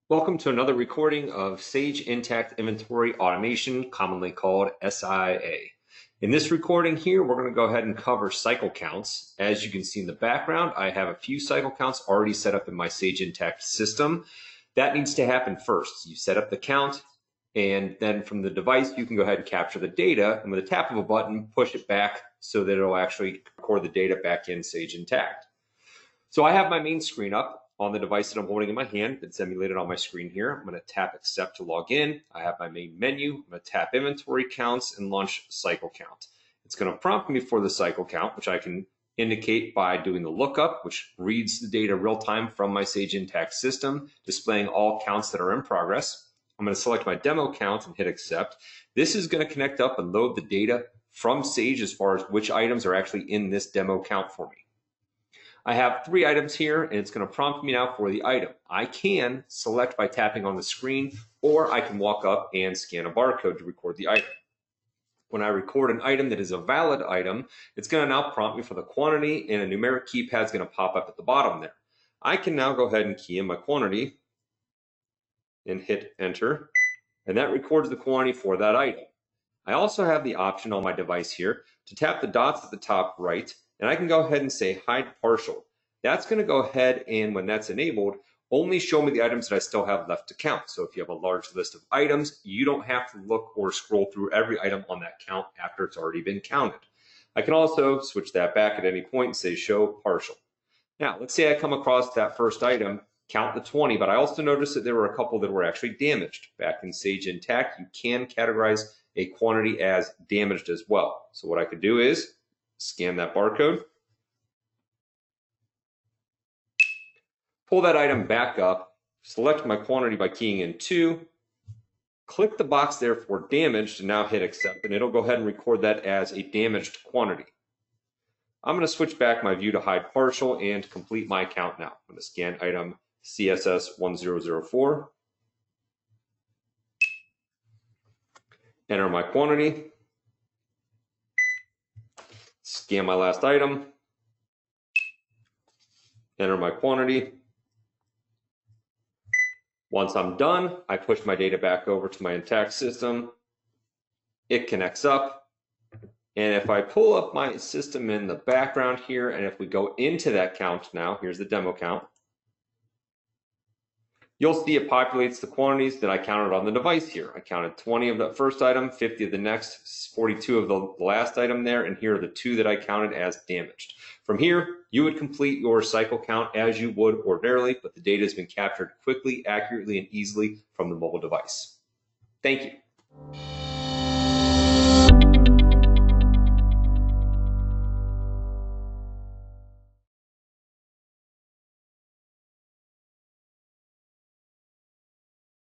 Welcome to another recording of Sage Intacct Inventory Automation, commonly called SIIA. In this recording here, we're going to go ahead and cover cycle counts. As you can see in the background, I have a few cycle counts already set up in my Sage Intacct system. That needs to happen first. You set up the count, and then from the device, you can go ahead and capture the data, and with a tap of a button, push it back so that it'll actually record the data back in Sage Intacct. So I have my main screen up on the device that I'm holding in my hand. It's emulated on my screen here. I'm going to tap accept to log in. I have my main menu. I'm going to tap inventory counts and launch cycle count. It's going to prompt me for the cycle count, which I can indicate by doing the lookup, which reads the data real time from my Sage Intacct system, displaying all counts that are in progress. I'm going to select my demo count and hit accept. This is going to connect up and load the data from Sage as far as which items are actually in this demo count for me. I have 3 items here, and it's going to prompt me now for the item. I can select by tapping on the screen, or I can walk up and scan a barcode to record the item. When I record an item that is a valid item, it's going to now prompt me for the quantity, and a numeric keypad is going to pop up at the bottom there. I can now go ahead and key in my quantity and hit enter, and that records the quantity for that item. I also have the option on my device here to tap the dots at the top right, and I can go ahead and say hide partial. That's going to go ahead and when that's enabled, only show me the items that I still have left to count. So if you have a large list of items, you don't have to look or scroll through every item on that count after it's already been counted. I can also switch that back at any point and say show partial. Now, let's say I come across that first item, count the 20, but I also noticed that there were a couple that were actually damaged. Back in Sage Intacct, you can categorize a quantity as damaged as well. So what I could do is scan that barcode, pull that item back up, select my quantity by keying in 2, click the box there for damaged, and now hit accept, and it'll go ahead and record that as a damaged quantity. I'm going to switch back my view to hide partial and complete my count now. I'm going to scan item CSS1004, enter my quantity, scan my last item, enter my quantity. Once I'm done, I push my data back over to my Intacct system. It connects up. And if I pull up my system in the background here, and if we go into that count now, here's the demo count, you'll see it populates the quantities that I counted on the device here. I counted 20 of the first item, 50 of the next, 42 of the last item there, and here are the 2 that I counted as damaged. From here, you would complete your cycle count as you would ordinarily, but the data has been captured quickly, accurately, and easily from the mobile device. Thank you.